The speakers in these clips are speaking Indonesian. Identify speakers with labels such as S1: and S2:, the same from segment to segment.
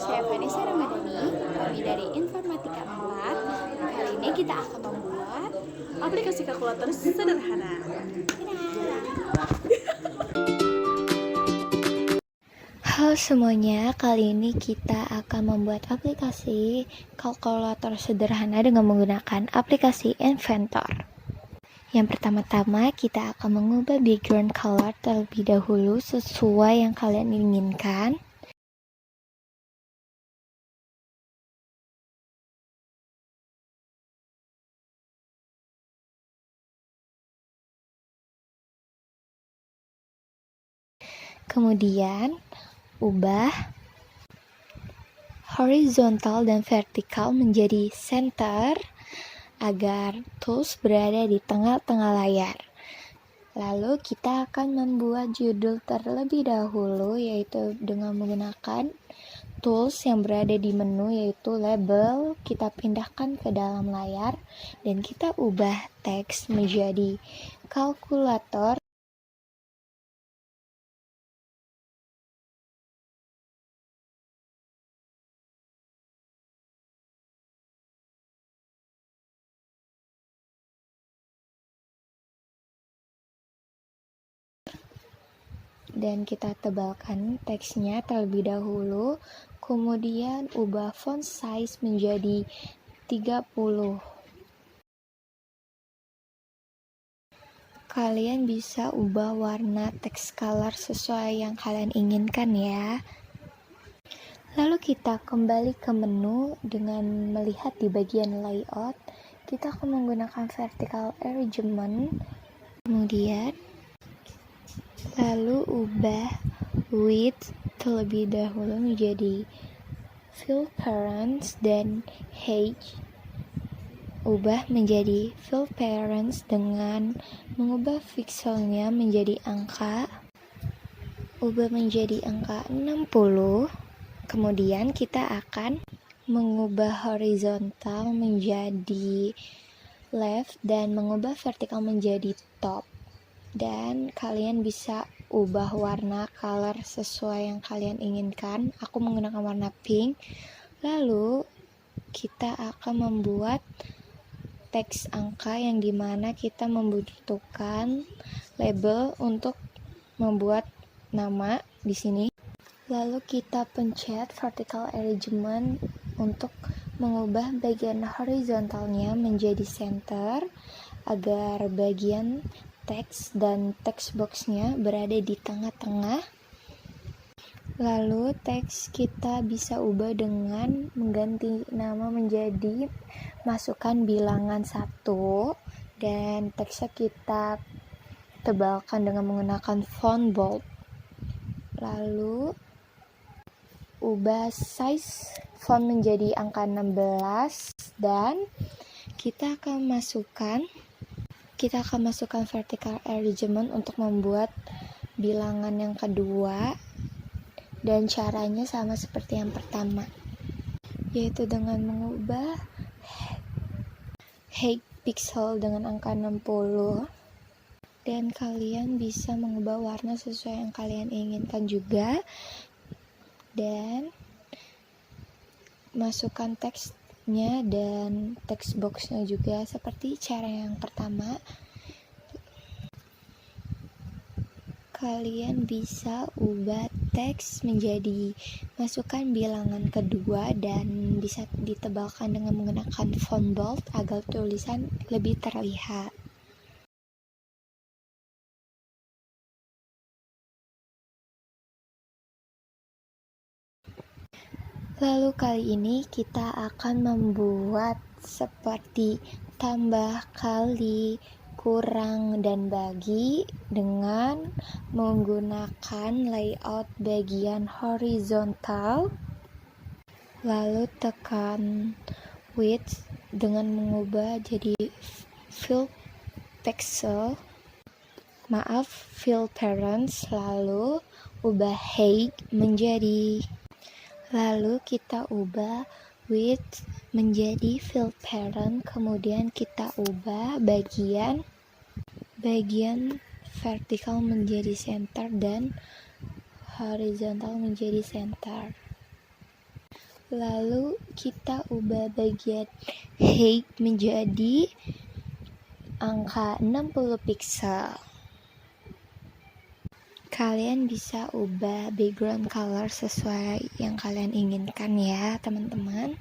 S1: Saya Vanessa Ramadhani, kami dari Informatika 4. Kali ini kita akan membuat
S2: aplikasi kalkulator sederhana.
S3: Halo semuanya, kali ini kita akan membuat aplikasi kalkulator sederhana dengan menggunakan aplikasi Inventor. Yang pertama-tama kita akan mengubah background color terlebih dahulu sesuai yang kalian inginkan. Kemudian ubah horizontal dan vertikal menjadi center agar tools berada di tengah-tengah layar. Lalu kita akan membuat judul terlebih dahulu, yaitu dengan menggunakan tools yang berada di menu, yaitu label. Kita pindahkan ke dalam layar dan kita ubah teks menjadi kalkulator. Dan kita tebalkan teksnya terlebih dahulu, kemudian ubah font size menjadi 30. Kalian bisa ubah warna teks color sesuai yang kalian inginkan ya. Lalu kita kembali ke menu dengan melihat di bagian layout. Kita akan menggunakan vertical arrangement, kemudian lalu ubah width terlebih dahulu menjadi fill parents dan height ubah menjadi fill parents dengan mengubah pixelnya menjadi angka, ubah menjadi angka 60. Kemudian kita akan mengubah horizontal menjadi left dan mengubah vertikal menjadi top. Dan kalian bisa ubah warna color sesuai yang kalian inginkan. Aku menggunakan warna pink. Lalu kita akan membuat teks angka yang dimana kita membutuhkan label untuk membuat nama di sini. Lalu kita pencet vertical arrangement untuk mengubah bagian horizontalnya menjadi center agar bagian teks dan text boxnya berada di tengah-tengah. Lalu teks kita bisa ubah dengan mengganti nama menjadi masukkan bilangan 1 dan teksnya kita tebalkan dengan menggunakan font bold. Lalu ubah size font menjadi angka 16 dan kita akan masukkan vertical arrangement untuk membuat bilangan yang kedua. Dan caranya sama seperti yang pertama, yaitu dengan mengubah height pixel dengan angka 60. Dan kalian bisa mengubah warna sesuai yang kalian inginkan juga. Dan masukkan teksnya dan text boxnya juga seperti cara yang pertama. Kalian bisa ubah teks menjadi masukkan bilangan kedua dan bisa ditebalkan dengan menggunakan font bold agar tulisan lebih terlihat. Lalu kali ini kita akan membuat seperti tambah, kali, kurang, dan bagi dengan menggunakan layout bagian horizontal. Lalu tekan width dengan mengubah jadi fill parents, lalu ubah height menjadi, lalu kita ubah width menjadi fill parent, kemudian kita ubah bagian vertikal menjadi center dan horizontal menjadi center. Lalu kita ubah bagian height menjadi angka 60 pixel. Kalian bisa ubah background color sesuai yang kalian inginkan ya, teman-teman.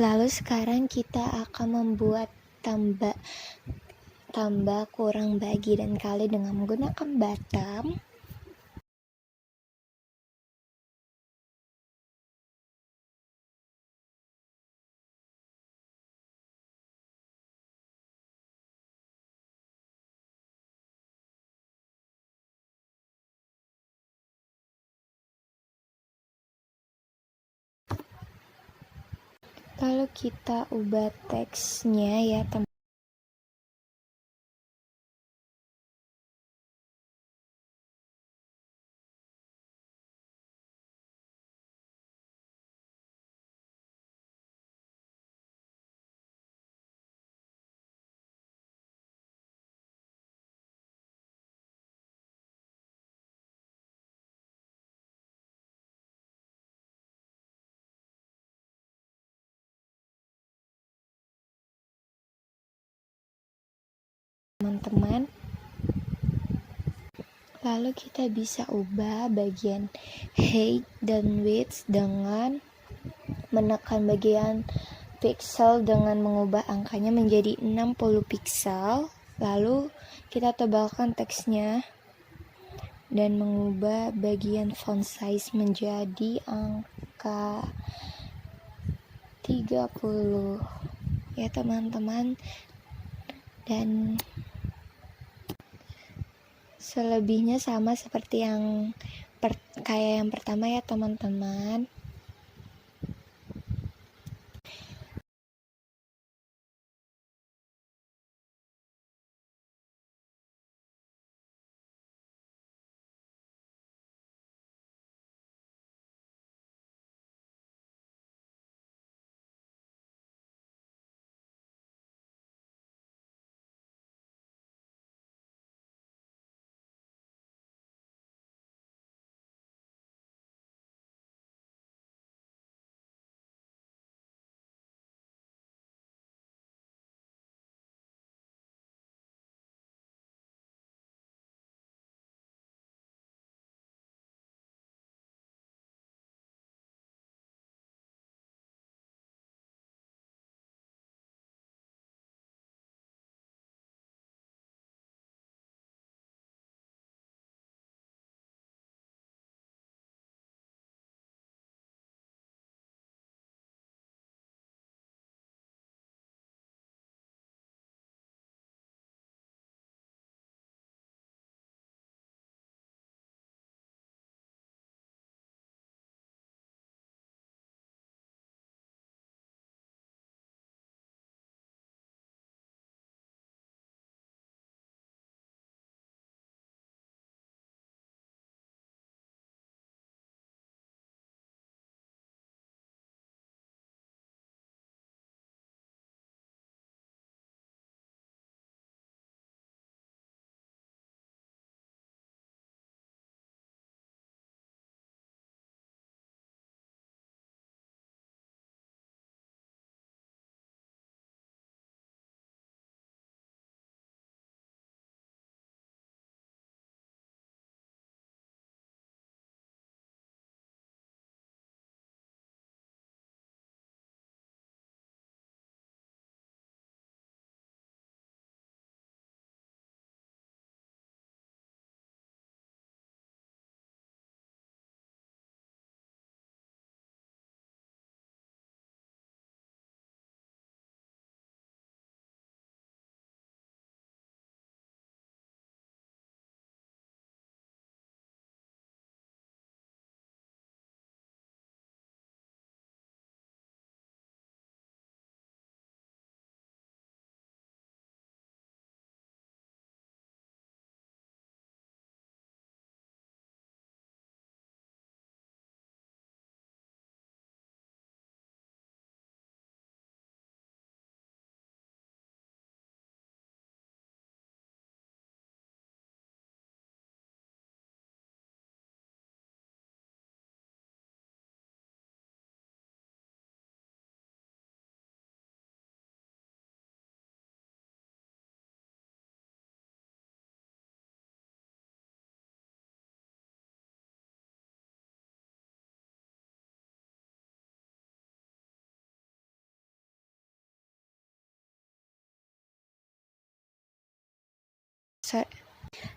S3: Lalu sekarang kita akan membuat tambah kurang bagi dan kali dengan menggunakan bottom. Lalu kita ubah teksnya ya, teman. Teman-teman, lalu kita bisa ubah bagian height dan width dengan menekan bagian pixel dengan mengubah angkanya menjadi 60 pixel. Lalu kita tebalkan teksnya dan mengubah bagian font size menjadi angka 30 ya teman-teman. Dan selebihnya sama seperti yang kayak yang pertama ya teman-teman.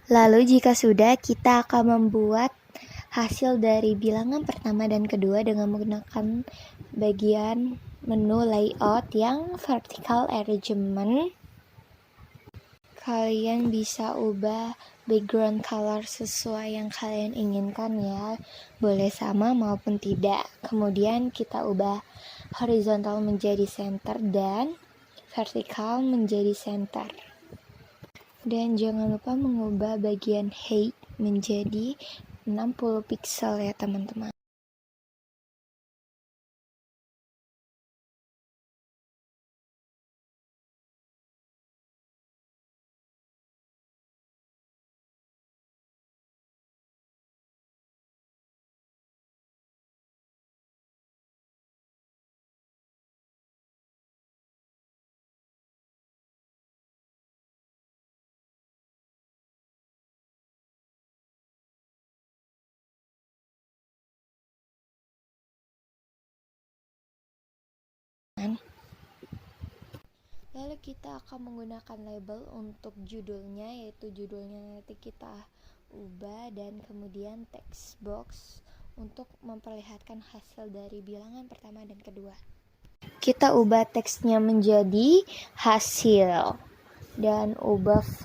S3: Lalu jika sudah, kita akan membuat hasil dari bilangan pertama dan kedua dengan menggunakan bagian menu layout yang vertical arrangement. Kalian bisa ubah background color sesuai yang kalian inginkan ya, boleh sama maupun tidak. Kemudian kita ubah horizontal menjadi center dan vertikal menjadi center. Dan jangan lupa mengubah bagian height menjadi 60 pixel ya teman-teman. Lalu kita akan menggunakan label untuk judulnya, yaitu judulnya nanti kita ubah, dan kemudian text box untuk memperlihatkan hasil dari bilangan pertama dan kedua. Kita ubah teksnya menjadi hasil dan ubah size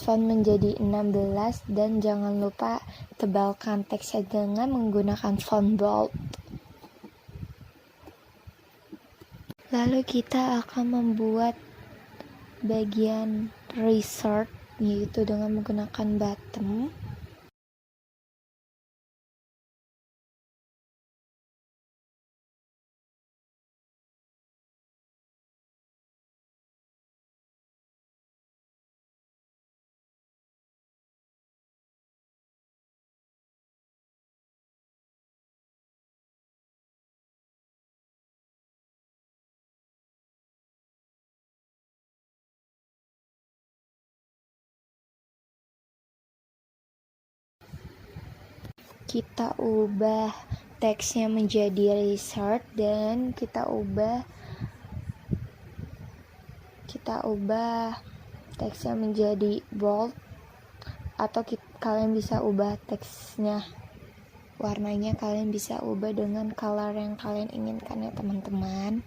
S3: font menjadi 16, dan jangan lupa tebalkan teksnya dengan menggunakan font bold. Lalu kita akan membuat bagian resort, yaitu dengan menggunakan bottom. Kita ubah teksnya menjadi resort dan kita ubah teksnya menjadi bold, atau kalian bisa ubah teksnya warnanya, kalian bisa ubah dengan color yang kalian inginkan ya teman-teman.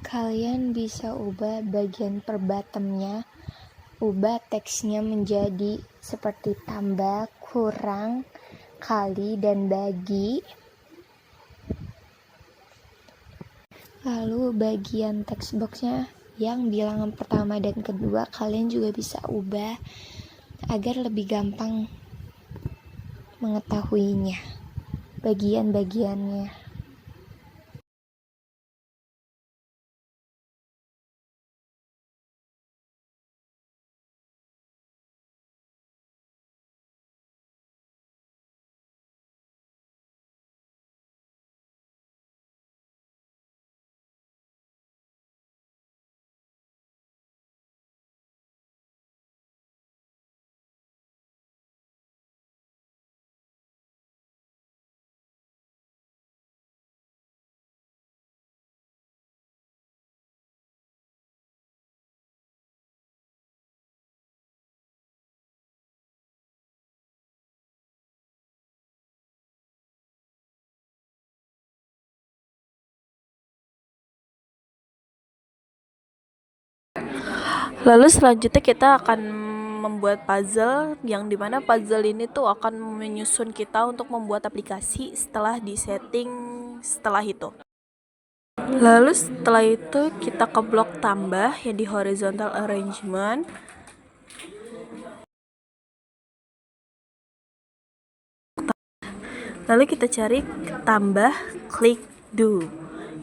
S3: Kalian bisa ubah bagian per bottomnya, ubah teksnya menjadi seperti tambah, kurang, kali, dan bagi. Lalu bagian text boxnya yang bilangan pertama dan kedua kalian juga bisa ubah agar lebih gampang mengetahuinya, bagian-bagiannya.
S2: Lalu selanjutnya kita akan membuat puzzle, yang dimana puzzle ini tuh akan menyusun kita untuk membuat aplikasi setelah disetting setelah itu. Lalu setelah itu kita ke blok tambah yang di horizontal arrangement. Lalu kita cari tambah klik do,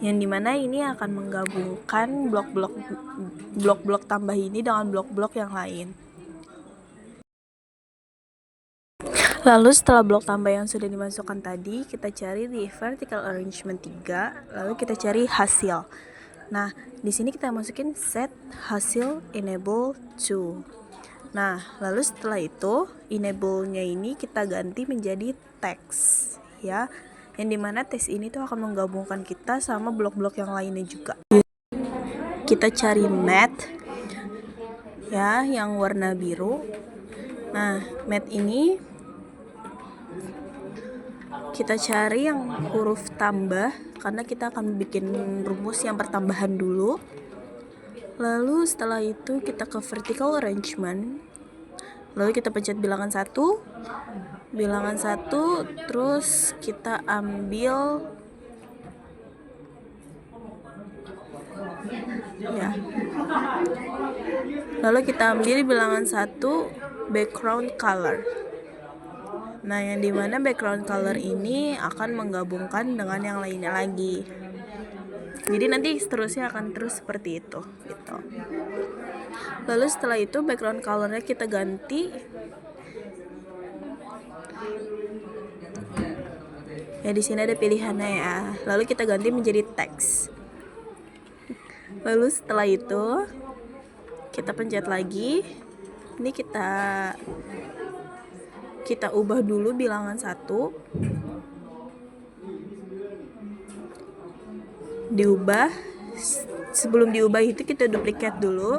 S2: yang dimana ini akan menggabungkan blok-blok tambah ini dengan blok-blok yang lain. Lalu setelah blok tambah yang sudah dimasukkan tadi, kita cari di vertical arrangement 3, lalu kita cari hasil. Nah, di sini kita masukin set hasil enable to. Nah, lalu setelah itu enable-nya ini kita ganti menjadi text, ya. Yang dimana text ini tuh akan menggabungkan kita sama blok-blok yang lainnya juga. Kita cari math, ya, yang warna biru. Nah, math ini kita cari yang huruf tambah karena kita akan bikin rumus yang pertambahan dulu. Lalu setelah itu kita ke vertical arrangement. Lalu kita pencet bilangan 1, terus kita ambil ya. Lalu kita ambil bilangan 1 background color. Nah, yang dimana background color ini akan menggabungkan dengan yang lainnya lagi. Jadi nanti seterusnya akan terus seperti itu, gitu. Lalu setelah itu background colornya kita ganti. Ya, di sini ada pilihannya ya. Lalu kita ganti menjadi teks. Lalu setelah itu kita pencet lagi. Ini kita ubah dulu bilangan 1. Diubah. Sebelum diubah itu kita duplikat dulu.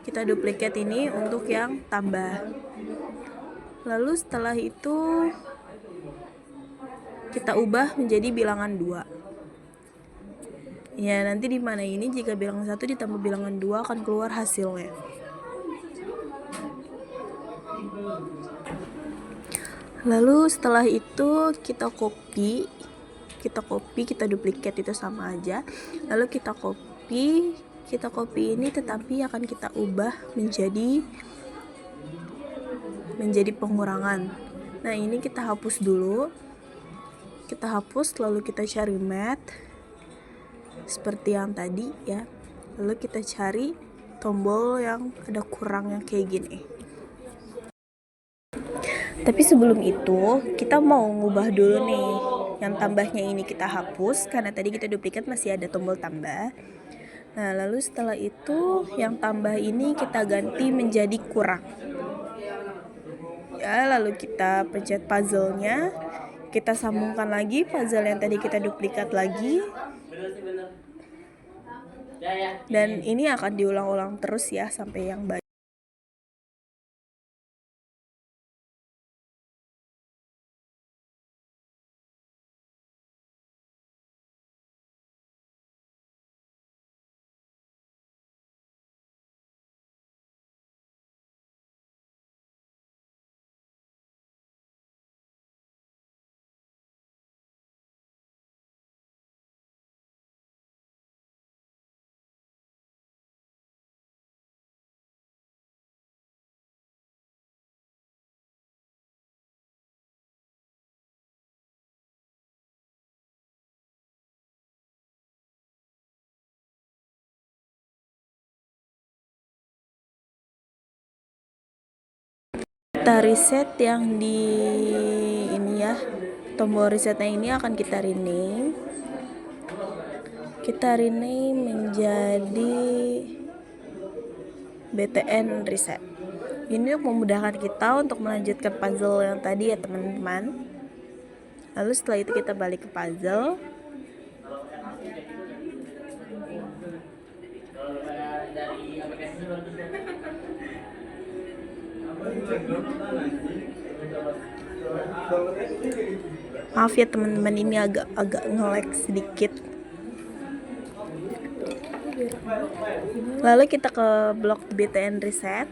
S2: Kita duplikat ini untuk yang tambah. Lalu setelah itu kita ubah menjadi bilangan 2. Ya, nanti di mana ini jika bilangan 1 ditambah bilangan 2 akan keluar hasilnya. Lalu setelah itu kita copy, kita duplikat, itu sama aja. Lalu kita copy ini tetapi akan kita ubah menjadi pengurangan. Nah, ini kita hapus dulu. Kita hapus, lalu kita cari math seperti yang tadi ya. Lalu kita cari tombol yang ada kurang yang kayak gini. Tapi sebelum itu kita mau ngubah dulu nih. Yang tambahnya ini kita hapus karena tadi kita duplikat masih ada tombol tambah. Nah, lalu setelah itu yang tambah ini kita ganti menjadi kurang. Ya, lalu kita pencet puzzle-nya. Kita sambungkan lagi puzzle yang tadi kita duplikat lagi. Dan ini akan diulang-ulang terus ya sampai yang baik. Kita reset yang di ini ya, tombol resetnya ini akan kita rename. Kita rename menjadi BTN reset. Ini untuk memudahkan kita untuk melanjutkan puzzle yang tadi ya teman-teman. Lalu setelah itu kita balik ke puzzle. Maaf ya teman-teman, ini agak nge-lag sedikit. Lalu kita ke blok BTN reset.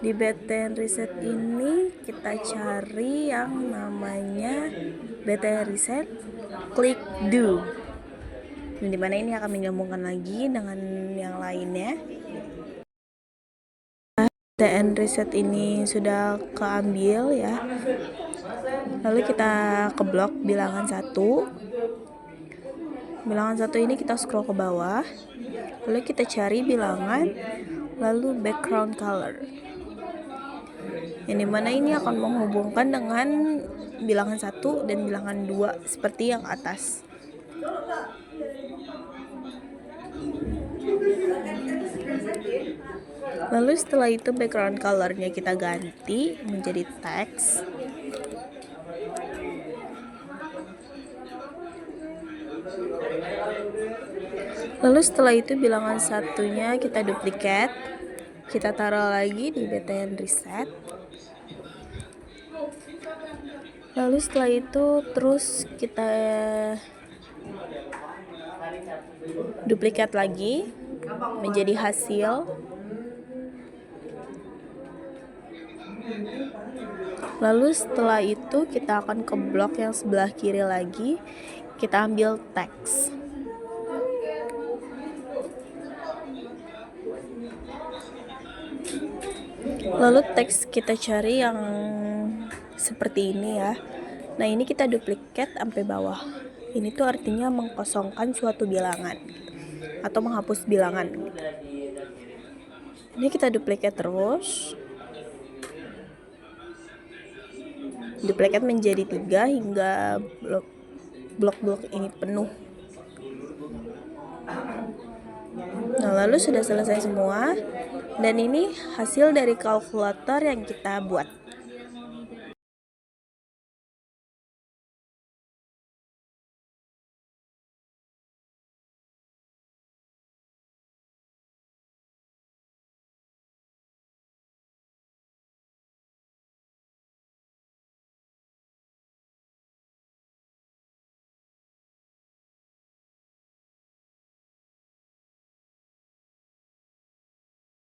S2: Di BTN Reset ini kita cari yang namanya BTN Reset Klik Do. Dimana ini akan menyambungkan lagi dengan yang lainnya. BTN Reset ini sudah keambil ya. Lalu kita ke blok bilangan 1. Bilangan 1 ini kita scroll ke bawah. Lalu kita cari bilangan, lalu background color. Yang dimana ini akan menghubungkan dengan bilangan 1 dan bilangan 2 seperti yang atas. Lalu setelah itu background colornya kita ganti menjadi teks. Lalu setelah itu bilangan satunya kita duplikat, kita taruh lagi di BTN Reset. Lalu setelah itu terus kita duplikat lagi menjadi hasil. Lalu setelah itu kita akan ke blok yang sebelah kiri lagi, kita ambil teks. Lalu teks kita cari yang seperti ini ya. Nah, ini kita duplikat sampai bawah. Ini tuh artinya mengkosongkan suatu bilangan atau menghapus bilangan. Ini kita duplikat terus. Duplikat menjadi 3 hingga blok-blok ini penuh. Nah, lalu sudah selesai semua. Dan ini hasil dari kalkulator yang kita buat.